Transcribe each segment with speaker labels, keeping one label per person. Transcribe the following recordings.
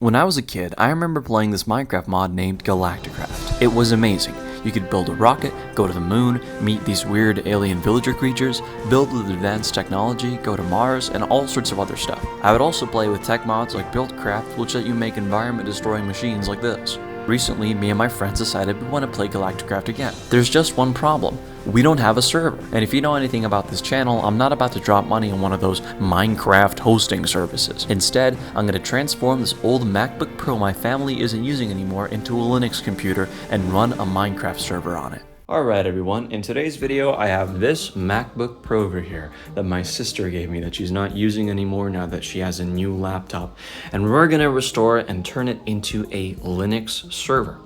Speaker 1: When I was a kid, I remember playing this Minecraft mod named Galacticraft. It was amazing. You could build a rocket, go to the moon, meet these weird alien villager creatures, build with advanced technology, go to Mars, and all sorts of other stuff. I would also play with tech mods like BuiltCraft, which let you make environment-destroying machines like this. Recently, me and my friends decided we want to play Galacticraft again. There's just one problem. We don't have a server. And if you know anything about this channel, I'm not about to drop money on one of those Minecraft hosting services. Instead, I'm going to transform this old MacBook Pro my family isn't using anymore into a Linux computer and run a Minecraft server on it. Alright everyone, in today's video I have this MacBook Pro over here that my sister gave me that she's not using anymore now that she has a new laptop. And we're going to restore it and turn it into a Linux server.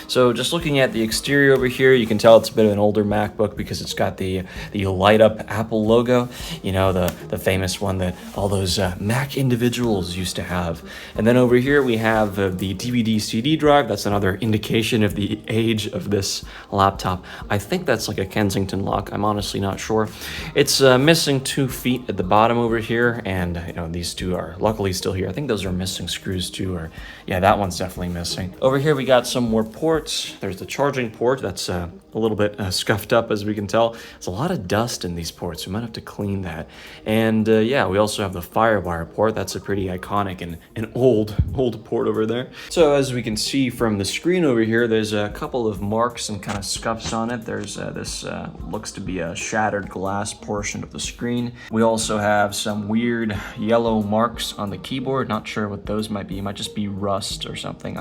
Speaker 1: So just looking at the exterior over here, you can tell it's a bit of an older MacBook because it's got the light up Apple logo, you know, the famous one that all those Mac individuals used to have. And then over here we have the DVD CD drive. That's another indication of the age of this laptop. I think that's like a Kensington lock. I'm honestly not sure. It's missing 2 feet at the bottom over here, and you know, these two are luckily still here. I think those are missing screws too, or yeah, that one's definitely missing. Over here we got some more ports. There's the charging port that's a little bit scuffed up, as we can tell. There's a lot of dust in these ports. We might have to clean that. And yeah, we also have the Firewire port. That's a pretty iconic and old port over there. So as we can see from the screen over here, there's a couple of marks and kind of scuffs on it. There's this looks to be a shattered glass portion of the screen. We also have some weird yellow marks on the keyboard. Not sure what those might be. It might just be rust or something.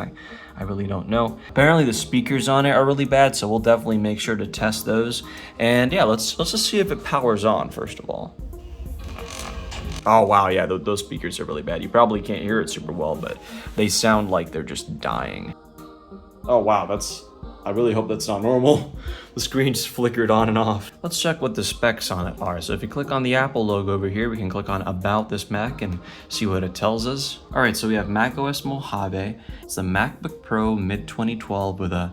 Speaker 1: I really don't know. Apparently the speakers on it are really bad, so we'll definitely make sure to test those. And yeah, let's just see if it powers on first of all. Oh wow, yeah, those speakers are really bad. You probably can't hear it super well, but they sound like they're just dying. Oh wow, I really hope that's not normal. The screen just flickered on and off. Let's check what the specs on it are. So if you click on the Apple logo over here, we can click on About this Mac and see what it tells us. All right, so we have macOS Mojave. It's the MacBook Pro mid-2012 with a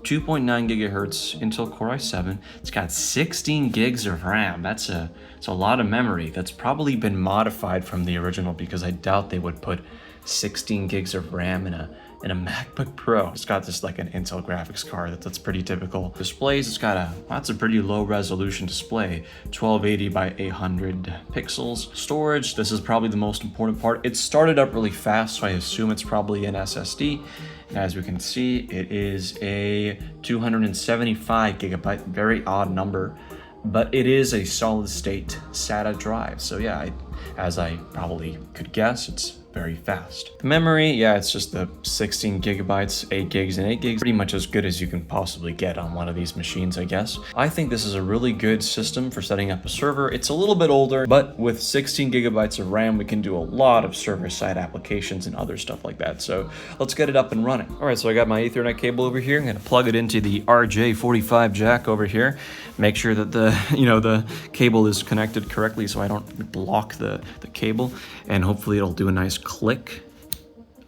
Speaker 1: 2.9 gigahertz Intel Core i7. It's got 16 gigs of RAM. It's a lot of memory. That's probably been modified from the original because I doubt they would put 16 gigs of RAM in a MacBook Pro. It's got this like an Intel graphics card. That's pretty typical. Displays, it's got that's a pretty low resolution display, 1280 by 800 pixels. Storage, this is probably the most important part. It started up really fast, so I assume it's probably an SSD. And as we can see, it is a 275 gigabyte, very odd number, but it is a solid state SATA drive. So yeah, as I probably could guess, it's very fast. The memory, yeah, it's just the 16 gigabytes, 8 gigs and 8 gigs. Pretty much as good as you can possibly get on one of these machines, I guess. I think this is a really good system for setting up a server. It's a little bit older, but with 16 gigabytes of RAM, we can do a lot of server-side applications and other stuff like that. So let's get it up and running. All right, so I got my Ethernet cable over here. I'm gonna plug it into the RJ45 jack over here. Make sure that the cable is connected correctly so I don't block the cable, and hopefully it'll do a nice click.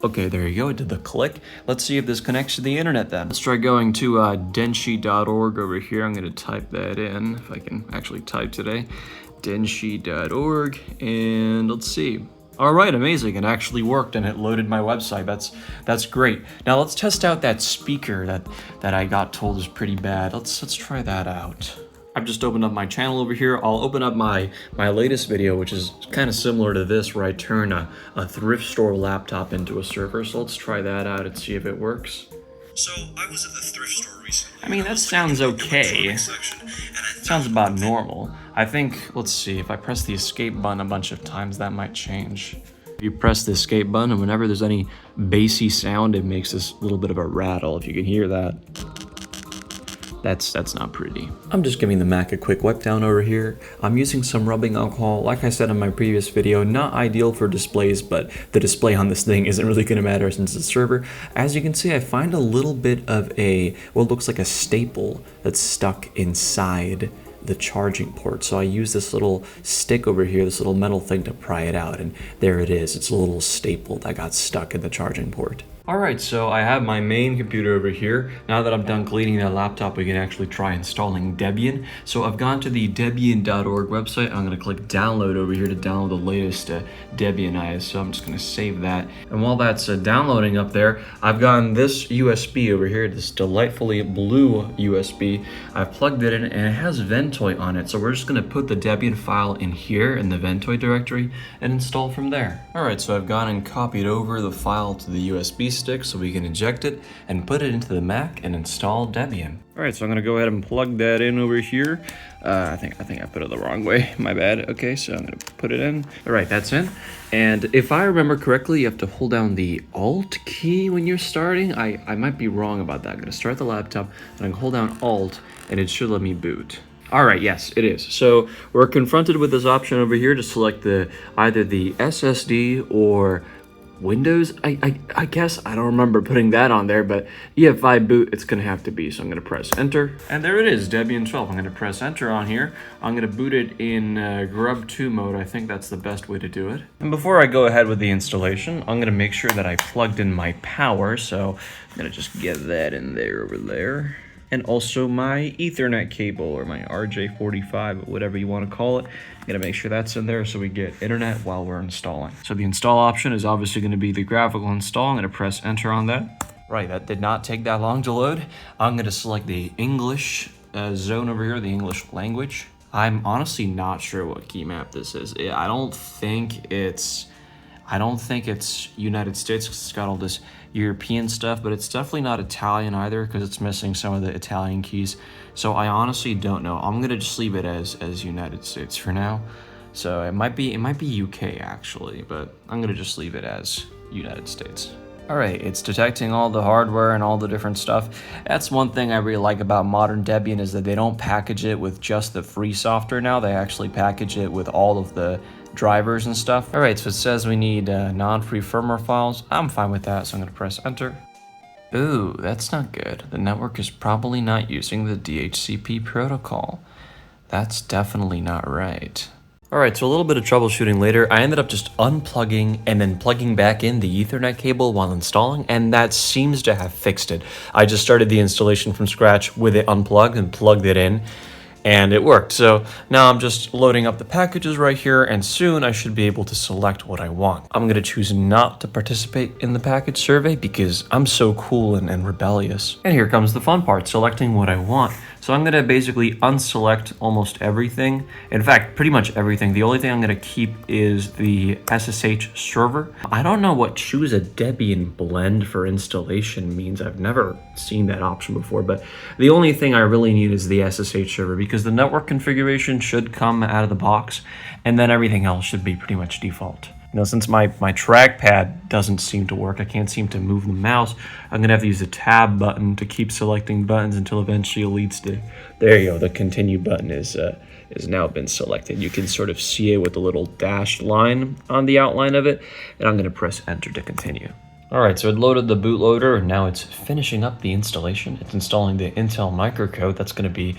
Speaker 1: Okay, there you go, it did the click. Let's see if this connects to the internet then. Let's try going to denshi.org over here. I'm gonna type that in, if I can actually type today. denshi.org, and let's see. All right, amazing, it actually worked and it loaded my website. That's great. Now let's test out that speaker that I got told is pretty bad. Let's try that out. I've just opened up my channel over here. I'll open up my latest video, which is kind of similar to this, where I turn a thrift store laptop into a server. So let's try that out and see if it works.
Speaker 2: So I was at the thrift store recently.
Speaker 1: I mean, that sounds okay. Sounds about normal. I think, let's see, if I press the escape button a bunch of times, that might change. You press the escape button, and whenever there's any bassy sound, it makes this little bit of a rattle, if you can hear that. That's not pretty. I'm just giving the Mac a quick wipe down over here. I'm using some rubbing alcohol. Like I said in my previous video, not ideal for displays, but the display on this thing isn't really gonna matter since it's a server. As you can see, I find a little bit of what looks like a staple that's stuck inside the charging port. So I use this little stick over here, this little metal thing, to pry it out, and there it is. It's a little staple that got stuck in the charging port. Alright, so I have my main computer over here. Now that I'm done cleaning that laptop, we can actually try installing Debian. So I've gone to the Debian.org website. I'm going to click download over here to download the latest Debian ISO. I'm just going to save that. And while that's downloading up there, I've gotten this USB over here, this delightfully blue USB. I've plugged it in and it has Ventoy on it. So we're just going to put the Debian file in here in the Ventoy directory and install from there. Alright, so I've gone and copied over the file to the USB stick so we can eject it and put it into the Mac and install Debian. Alright, so I'm gonna go ahead and plug that in over here. I think I put it the wrong way, my bad. Okay, so I'm gonna put it in. Alright, that's in. And if I remember correctly, you have to hold down the Alt key when you're starting. I might be wrong about that. I'm gonna start the laptop and I'm gonna hold down Alt and it should let me boot. Alright, yes, it is. So we're confronted with this option over here to select either the SSD or Windows, I guess. I don't remember putting that on there, but EFI boot, it's going to have to be. So I'm going to press enter. And there it is, Debian 12. I'm going to press enter on here. I'm going to boot it in Grub 2 mode. I think that's the best way to do it. And before I go ahead with the installation, I'm going to make sure that I plugged in my power. So I'm going to just get that in there over there. And also my Ethernet cable, or my RJ45, whatever you want to call it. I'm going to make sure that's in there so we get internet while we're installing. So the install option is obviously going to be the graphical install. I'm going to press enter on that. Right, that did not take that long to load. I'm going to select the English zone over here, the English language. I'm honestly not sure what key map this is. I don't think it's United States because it's got all this European stuff, but it's definitely not Italian either because it's missing some of the Italian keys. So I honestly don't know. I'm gonna just leave it as United States for now. So it might be UK actually, but I'm gonna just leave it as United States. Alright, it's detecting all the hardware and all the different stuff. That's one thing I really like about modern Debian is that they don't package it with just the free software now. They actually package it with all of the drivers and stuff. Alright, so it says we need non-free firmware files. I'm fine with that, so I'm going to press enter. Ooh, that's not good. The network is probably not using the DHCP protocol. That's definitely not right. Alright, so a little bit of troubleshooting later. I ended up just unplugging and then plugging back in the Ethernet cable while installing, and that seems to have fixed it. I just started the installation from scratch with it unplugged and plugged it in, and it worked. So now I'm just loading up the packages right here, and soon I should be able to select what I want. I'm gonna choose not to participate in the package survey because I'm so cool and rebellious. And here comes the fun part, selecting what I want. So I'm gonna basically unselect almost everything. In fact, pretty much everything. The only thing I'm gonna keep is the SSH server. I don't know what choose a Debian blend for installation means. I've never seen that option before, but the only thing I really need is the SSH server because the network configuration should come out of the box and then everything else should be pretty much default. You know, since my trackpad doesn't seem to work, I can't seem to move the mouse, I'm gonna have to use the tab button to keep selecting buttons until eventually it leads to, there you go, the continue button is now been selected. You can sort of see it with the little dashed line on the outline of it, and I'm gonna press enter to continue. Alright, so it loaded the bootloader, and now it's finishing up the installation. It's installing the Intel microcode. That's gonna be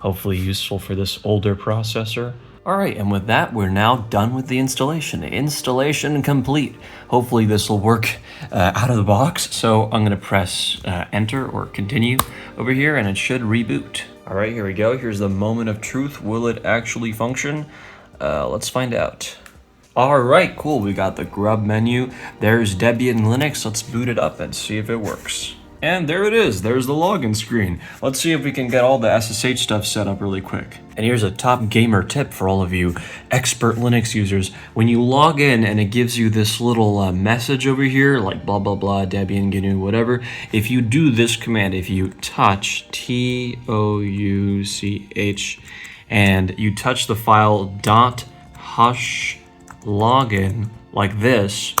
Speaker 1: hopefully useful for this older processor. Alright, and with that, we're now done with the installation. Installation complete. Hopefully this will work out of the box. So I'm gonna press enter or continue over here and it should reboot. Alright, here we go. Here's the moment of truth. Will it actually function? Let's find out. Alright, cool. We got the grub menu. There's Debian Linux. Let's boot it up and see if it works. And there it is, there's the login screen. Let's see if we can get all the SSH stuff set up really quick. And here's a top gamer tip for all of you expert Linux users. When you log in and it gives you this little message over here, like blah, blah, blah, Debian, GNU, whatever, if you do this command, if you touch, Touch, and you touch the file .hush login like this,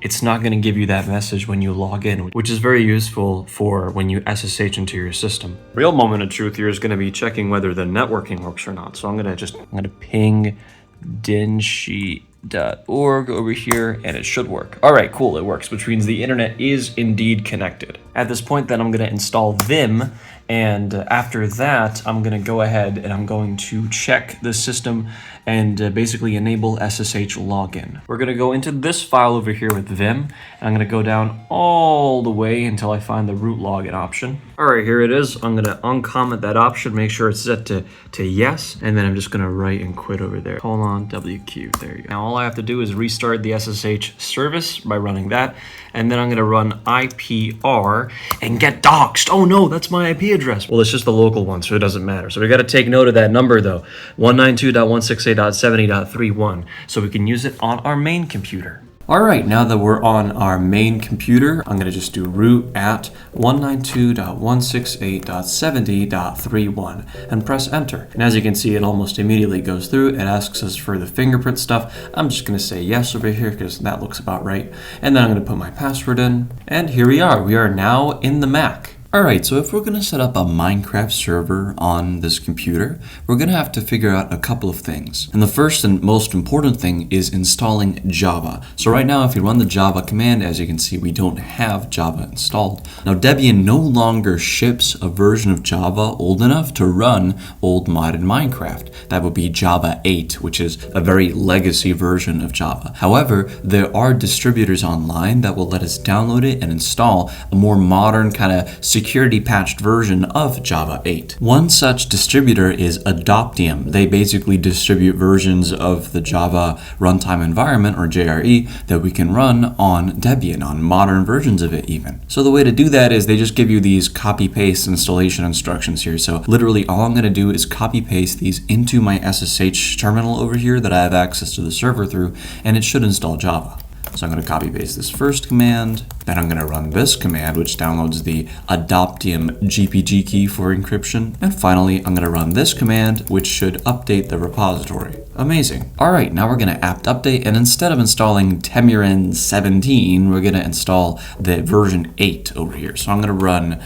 Speaker 1: it's not going to give you that message when you log in, which is very useful for when you SSH into your system. Real moment of truth here is going to be checking whether the networking works or not. So I'm going to ping Denshi.org over here, and it should work. All right, cool, it works, which means the internet is indeed connected. At this point, then I'm going to install Vim, and after that, I'm going to go ahead and I'm going to check the system and basically enable SSH login. We're going to go into this file over here with Vim, and I'm going to go down all the way until I find the root login option. All right, here it is. I'm going to uncomment that option, make sure it's set to yes, and then I'm just going to write and quit over there. :WQ, there you go. Now all I have to do is restart the SSH service by running that, and then I'm going to run IPR and get doxed. Oh no, that's my IP address. Well, it's just the local one, so it doesn't matter. So we got to take note of that number though, 192.168.70.31, so we can use it on our main computer. All right, now that we're on our main computer, I'm going to just do root at 192.168.70.31 and press enter. And as you can see, it almost immediately goes through. It asks us for the fingerprint stuff. I'm just going to say yes over here because that looks about right. And then I'm going to put my password in. And here we are. We are now in the Mac. Alright, so if we're going to set up a Minecraft server on this computer, we're going to have to figure out a couple of things. And the first and most important thing is installing Java. So right now, if you run the Java command, as you can see, we don't have Java installed. Now, Debian no longer ships a version of Java old enough to run old modded Minecraft. That would be Java 8, which is a very legacy version of Java. However, there are distributors online that will let us download it and install a more modern kind of security patched version of Java 8. One such distributor is Adoptium. They basically distribute versions of the Java runtime environment, or JRE, that we can run on Debian, on modern versions of it even. So the way to do that is they just give you these copy-paste installation instructions here. So literally all I'm going to do is copy-paste these into my SSH terminal over here that I have access to the server through, and it should install Java. So I'm going to copy paste this first command, then I'm going to run this command, which downloads the Adoptium GPG key for encryption, and finally I'm going to run this command, which should update the repository. Amazing. Alright, now we're going to apt update, and instead of installing Temurin 17, we're going to install the version 8 over here. So I'm going to run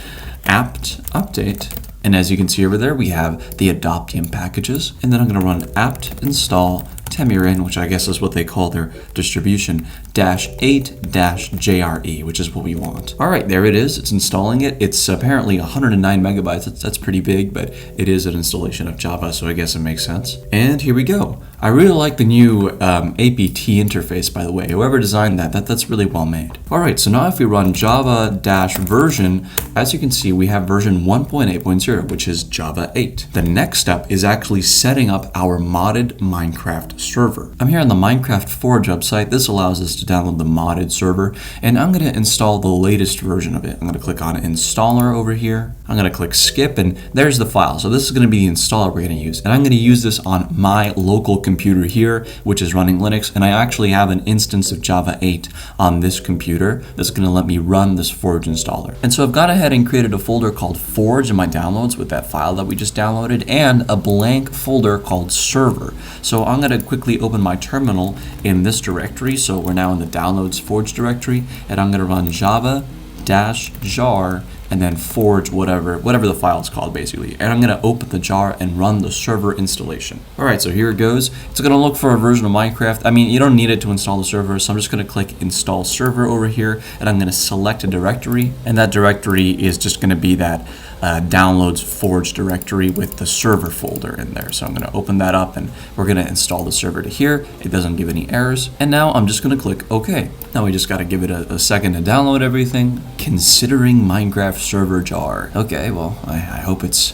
Speaker 1: apt update, and as you can see over there, we have the Adoptium packages, and then I'm going to run apt install Temurin, which I guess is what they call their distribution, -8-JRE, which is what we want. All right, there it is. It's installing it. It's apparently 109 megabytes. That's pretty big, but it is an installation of Java, so I guess it makes sense. And here we go. I really like the new APT interface, by the way. Whoever designed that's really well made. All right, so now if we run java-version, as you can see, we have version 1.8.0, which is Java 8. The next step is actually setting up our modded Minecraft server. I'm here on the Minecraft Forge website. This allows us to download the modded server, and I'm going to install the latest version of it. I'm going to click on installer over here. I'm going to click skip, and there's the file. So this is going to be the installer we're going to use, and I'm going to use this on my local computer here, which is running Linux, and I actually have an instance of Java 8 on this computer that's going to let me run this Forge installer. And so I've gone ahead and created a folder called Forge in my downloads with that file that we just downloaded, and a blank folder called server. So I'm going to quickly open my terminal in this directory. So we're now in the downloads Forge directory, and I'm going to run java-jar and then Forge whatever the file is called basically. And I'm going to open the jar and run the server installation. All right, so here it goes. It's going to look for a version of Minecraft. I mean, you don't need it to install the server, so I'm just going to click install server over here, and I'm going to select a directory, and that directory is just going to be that downloads Forge directory with the server folder in there. So I'm going to open that up, and we're going to install the server to here. It doesn't give any errors, and now I'm just going to click OK. Now we just got to give it a second to download everything. Considering Minecraft server jar. Okay, well, I hope it's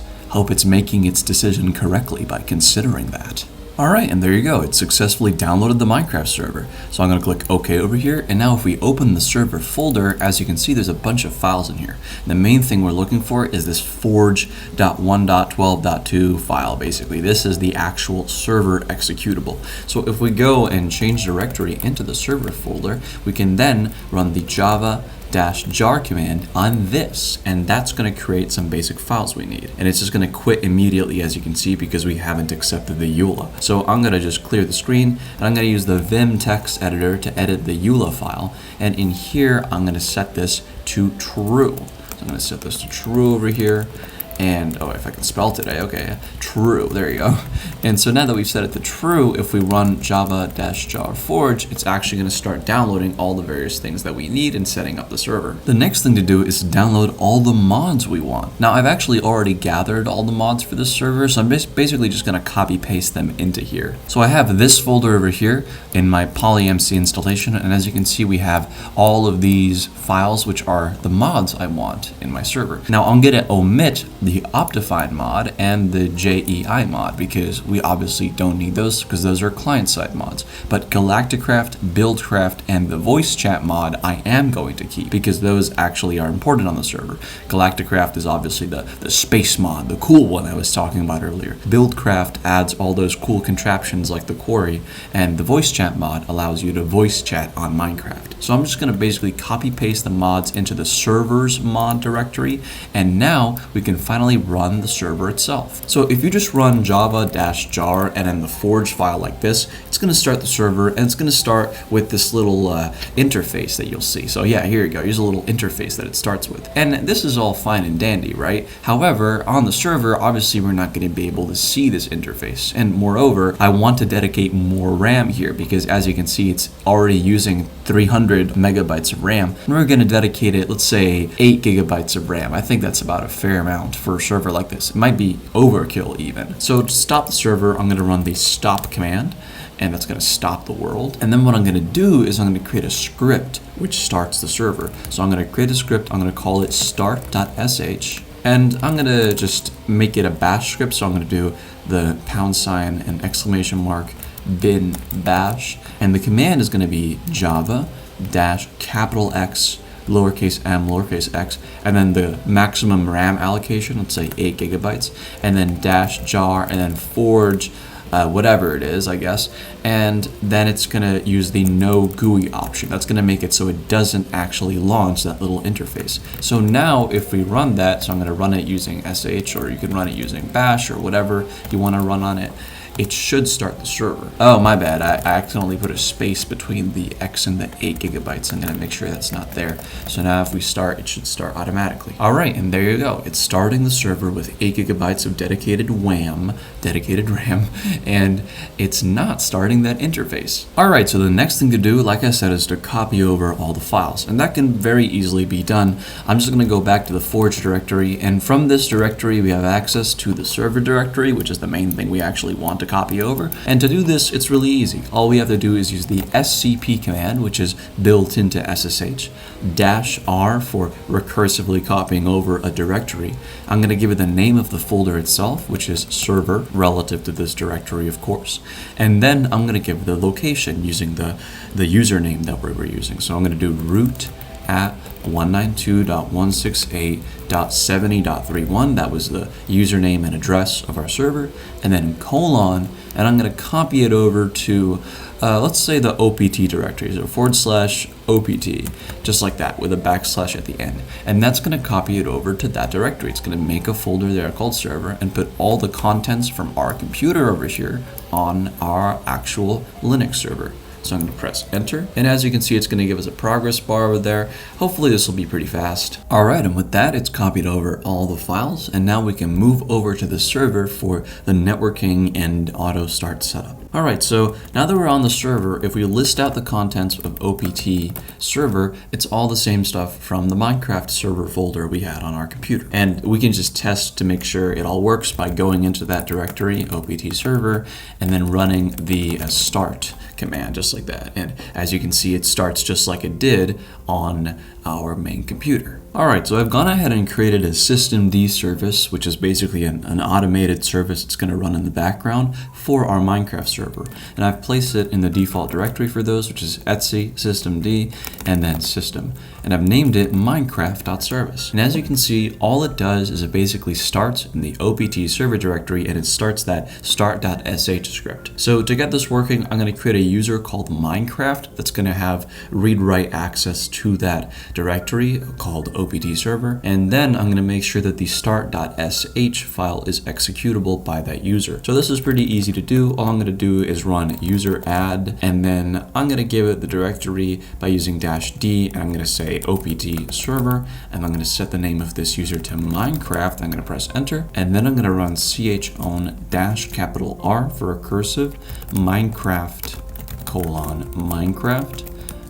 Speaker 1: making its decision correctly by considering that. Alright, and there you go. It successfully downloaded the Minecraft server. So I'm going to click OK over here, and now if we open the server folder, as you can see, there's a bunch of files in here. And the main thing we're looking for is this forge.1.12.2 file, basically. This is the actual server executable. So if we go and change directory into the server folder, we can then run the java-jar command on this, and that's going to create some basic files we need, and it's just going to quit immediately, as you can see, because we haven't accepted the EULA. So I'm going to just clear the screen, and I'm going to use the Vim text editor to edit the EULA file, and in here I'm going to set this to true. So I'm going to set this to true over here, And oh, if I can spell today, okay, true, there you go. And so now that we've set it to true, if we run java-jar forge, it's actually going to start downloading all the various things that we need in setting up the server. The next thing to do is to download all the mods we want. Now, I've actually already gathered all the mods for this server, so I'm basically just going to copy paste them into here. So I have this folder over here in my polymc installation, and as you can see, we have all of these files, which are the mods I want in my server. Now, I'm going to omit the Optifine mod and the JEI mod because we obviously don't need those because those are client-side mods. But Galacticraft, Buildcraft, and the voice chat mod I am going to keep because those actually are important on the server. Galacticraft is obviously the space mod, the cool one I was talking about earlier. Buildcraft adds all those cool contraptions like the quarry, and the voice chat mod allows you to voice chat on Minecraft. So I'm just going to basically copy paste the mods into the server's mod directory, and now we can finally run the server itself. So if you just run java-jar and then the forge file like this, it's going to start the server, and it's going to start with this little interface that you'll see. So yeah, here you go. Here's a little interface that it starts with. And this is all fine and dandy, right? However, on the server, obviously we're not going to be able to see this interface. And moreover, I want to dedicate more RAM here because as you can see, it's already using 300 megabytes of RAM. And we're going to dedicate it, let's say 8 gigabytes of RAM. I think that's about a fair amount for a server like this. It might be overkill even. So to stop the server, I'm going to run the stop command, and that's going to stop the world. And then what I'm going to do is I'm going to create a script which starts the server. So I'm going to create a script. I'm going to call it start.sh, and I'm going to just make it a bash script. So I'm going to do the # and exclamation mark bin bash, and the command is going to be java capital X lowercase m, lowercase x, and then the maximum RAM allocation, let's say 8 gigabytes, and then -jar, and then forge, whatever it is, I guess, and then it's going to use the no GUI option. That's going to make it so it doesn't actually launch that little interface. So now if we run that, so I'm going to run it using sh, or you can run it using bash, or whatever you want to run on it, it should start the server. Oh, my bad. I accidentally put a space between the X and the 8 gigabytes. I'm going to make sure that's not there. So now if we start, it should start automatically. All right, and there you go. It's starting the server with 8 gigabytes of dedicated RAM, and it's not starting that interface. All right, so the next thing to do, like I said, is to copy over all the files, and that can very easily be done. I'm just going to go back to the Forge directory, and from this directory, we have access to the server directory, which is the main thing we actually want to copy over. And to do this, it's really easy. All we have to do is use the scp command, which is built into SSH, -r for recursively copying over a directory. I'm going to give it the name of the folder itself, which is server, relative to this directory, of course. And then I'm going to give the location using the username that we're using. So I'm going to do root at 192.168.70.31. That was the username and address of our server, and then colon, and I'm going to copy it over to let's say the OPT directory, so /OPT, just like that, with a backslash at the end. And that's going to copy it over to that directory. It's going to make a folder there called server and put all the contents from our computer over here on our actual Linux server. So I'm going to press enter, and as you can see, it's going to give us a progress bar over there. Hopefully this will be pretty fast. All right, and with that, it's copied over all the files, and now we can move over to the server for the networking and auto start setup. All right, so now that we're on the server, if we list out the contents of OPT server, it's all the same stuff from the Minecraft server folder we had on our computer. And we can just test to make sure it all works by going into that directory, OPT server, and then running the start command, just like that. And as you can see, it starts just like it did on our main computer. All right, so I've gone ahead and created a systemd service, which is basically an automated service that's going to run in the background for our Minecraft server. And I've placed it in the default directory for those, which is etc systemd and then system. And I've named it Minecraft.service. And as you can see, all it does is it basically starts in the OPT server directory, and it starts that start.sh script. So to get this working, I'm going to create a user called Minecraft that's going to have read-write access to that directory called opt server. And then I'm going to make sure that the start.sh file is executable by that user. So this is pretty easy to do. All I'm going to do is run user add, and then I'm going to give it the directory by using -d, and I'm going to say opt server, and I'm going to set the name of this user to Minecraft. I'm going to press enter, and then I'm going to run chown -R for recursive Minecraft : Minecraft,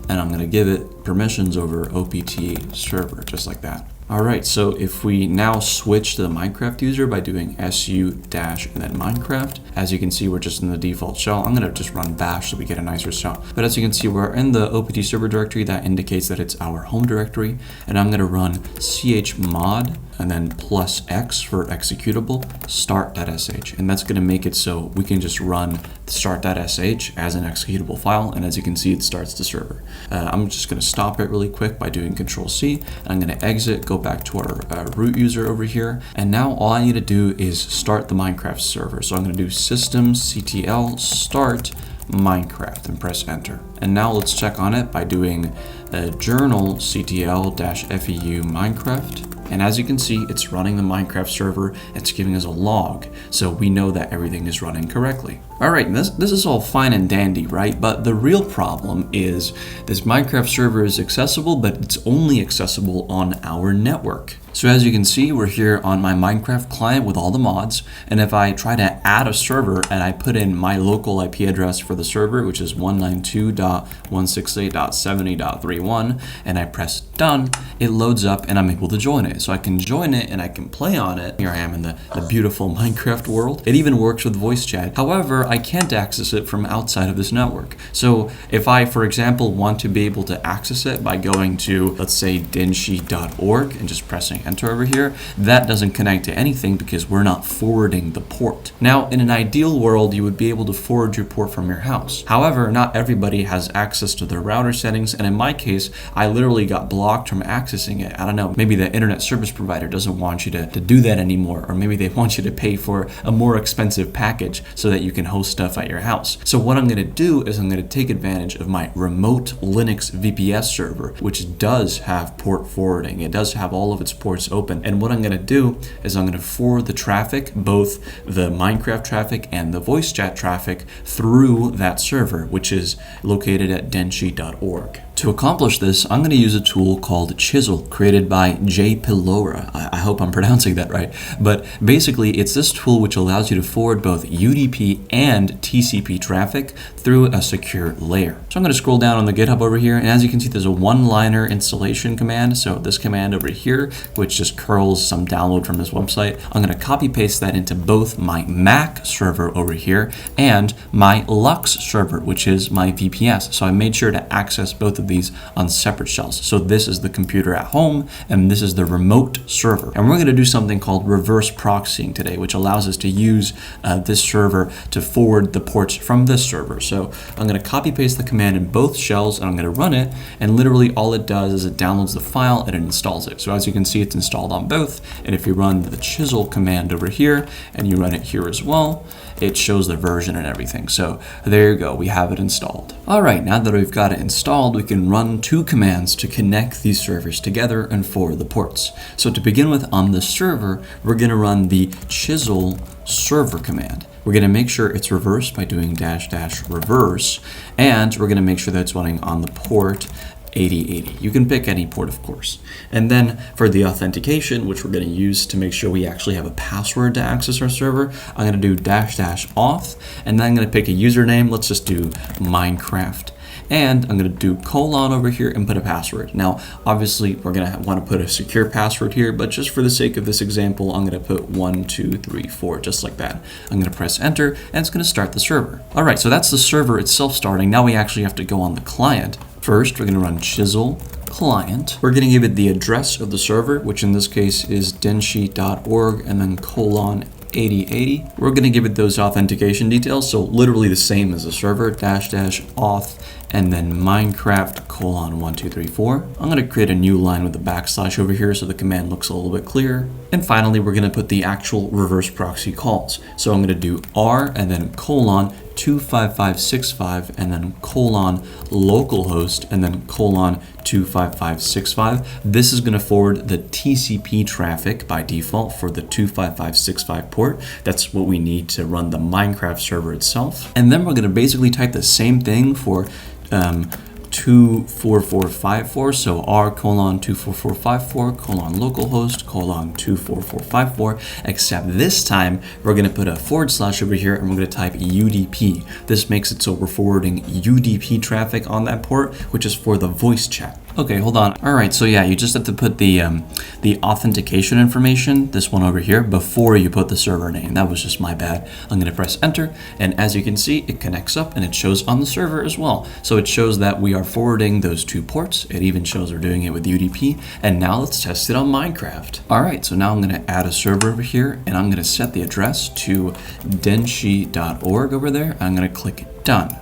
Speaker 1: and I'm going to give it permissions over opt server, just like that. All right, so if we now switch to the Minecraft user by doing su dash and then Minecraft, as you can see, we're just in the default shell. I'm gonna just run bash so we get a nicer shell. But as you can see, we're in the opt server directory. That indicates that it's our home directory. And I'm gonna run chmod and then +x for executable start.sh. And that's gonna make it so we can just run start.sh as an executable file. And as you can see, it starts the server. I'm just gonna stop it really quick by doing Control-C. I'm gonna exit, go back to our root user over here. And now all I need to do is start the Minecraft server. So I'm gonna do systemctl start Minecraft and press enter. And now let's check on it by doing journal ctl-feu Minecraft. And as you can see, it's running the Minecraft server. It's giving us a log, so we know that everything is running correctly. All right, this is all fine and dandy, right? But the real problem is this Minecraft server is accessible, but it's only accessible on our network. So as you can see, we're here on my Minecraft client with all the mods. And if I try to add a server and I put in my local IP address for the server, which is 192.168.70.31, and I press done, it loads up and I'm able to join it. So I can join it and I can play on it. Here I am in the beautiful Minecraft world. It even works with voice chat. However, I can't access it from outside of this network. So if I, for example, want to be able to access it by going to, let's say, denshi.org and just pressing enter over here, that doesn't connect to anything because we're not forwarding the port. Now, in an ideal world, you would be able to forward your port from your house. However, not everybody has access to their router settings, and in my case, I literally got blocked from accessing it. I don't know, maybe the internet service provider doesn't want you to do that anymore, or maybe they want you to pay for a more expensive package so that you can host stuff at your house. So what I'm gonna do is I'm gonna take advantage of my remote Linux VPS server, which does have port forwarding. It does have all of its ports open. And what I'm going to do is I'm going to forward the traffic, both the Minecraft traffic and the voice chat traffic, through that server, which is located at denshi.org. To accomplish this, I'm going to use a tool called Chisel, created by Jay Pilora. I hope I'm pronouncing that right. But basically, it's this tool which allows you to forward both UDP and TCP traffic through a secure layer. So I'm going to scroll down on the GitHub over here, and as you can see, there's a one-liner installation command. So this command over here, which just curls some download from this website, I'm going to copy-paste that into both my Mac server over here and my Lux server, which is my VPS. So I made sure to access both of these on separate shells. So this is the computer at home, and this is the remote server. And we're going to do something called reverse proxying today, which allows us to use this server to forward the ports from this server. So I'm going to copy paste the command in both shells, and I'm going to run it, and literally all it does is it downloads the file and it installs it. So as you can see, it's installed on both. And if you run the chisel command over here and you run it here as well, it shows the version and everything. So there you go, we have it installed. All right, now that we've got it installed, we can run two commands to connect these servers together and forward the ports. So to begin with, on the server, we're gonna run the chisel server command. We're gonna make sure it's reversed by doing -- reverse, and we're gonna make sure that it's running on the port 8080. You can pick any port, of course. And then for the authentication, which we're going to use to make sure we actually have a password to access our server, I'm going to do -- and then I'm going to pick a username. Let's just do Minecraft. And I'm going to do colon over here and put a password. Now, obviously, we're going to want to put a secure password here, but just for the sake of this example, I'm going to put 1, 2, 3, 4, just like that. I'm going to press enter, and it's going to start the server. All right, so that's the server itself starting. Now we actually have to go on the client. First, we're going to run chisel client. We're going to give it the address of the server, which in this case is denshi.org, and then colon 8080. We're going to give it those authentication details, so literally the same as the server, -- auth, and then Minecraft :1234. I'm going to create a new line with a backslash over here so the command looks a little bit clearer. And finally, we're going to put the actual reverse proxy calls. So I'm going to do R and then colon 25565 and then colon localhost and then colon 25565. This is going to forward the TCP traffic by default for the 25565 port. That's what we need to run the Minecraft server itself. And then we're going to basically type the same thing for 24454, so R colon 24454 colon localhost colon 24454, except this time we're going to put a / over here and we're going to type UDP. This makes it so we're forwarding UDP traffic on that port, which is for the voice chat. Okay, hold on. All right, so yeah, you just have to put the authentication information, this one over here, before you put the server name. That was just my bad. I'm gonna press enter, and as you can see, it connects up and it shows on the server as well. So it shows that we are forwarding those 2 ports. It even shows we're doing it with UDP, and now let's test it on Minecraft. All right, so now I'm gonna add a server over here, and I'm gonna set the address to denshi.org over there. I'm gonna click done.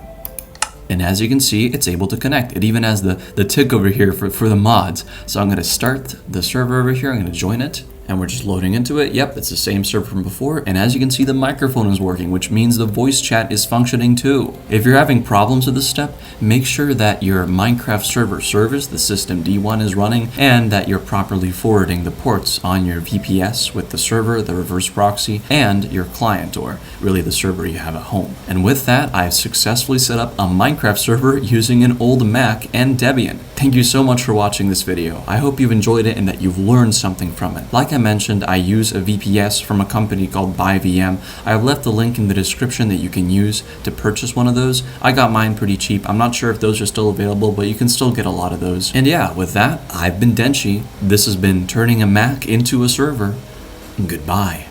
Speaker 1: And as you can see, it's able to connect. It even has the tick over here for the mods. So I'm gonna start the server over here. I'm gonna join it. And we're just loading into it. Yep, it's the same server from before. And as you can see, the microphone is working, which means the voice chat is functioning too. If you're having problems with this step, make sure that your Minecraft server service, the system D1, is running, and that you're properly forwarding the ports on your VPS with the server, the reverse proxy, and your client, or really the server you have at home. And with that, I've successfully set up a Minecraft server using an old Mac and Debian. Thank you so much for watching this video. I hope you've enjoyed it and that you've learned something from it. Like I mentioned, I use a VPS from a company called BuyVM. I have left a link in the description that you can use to purchase one of those. I got mine pretty cheap. I'm not sure if those are still available, but you can still get a lot of those. And yeah, with that, I've been Denshi. This has been turning a Mac into a server. Goodbye.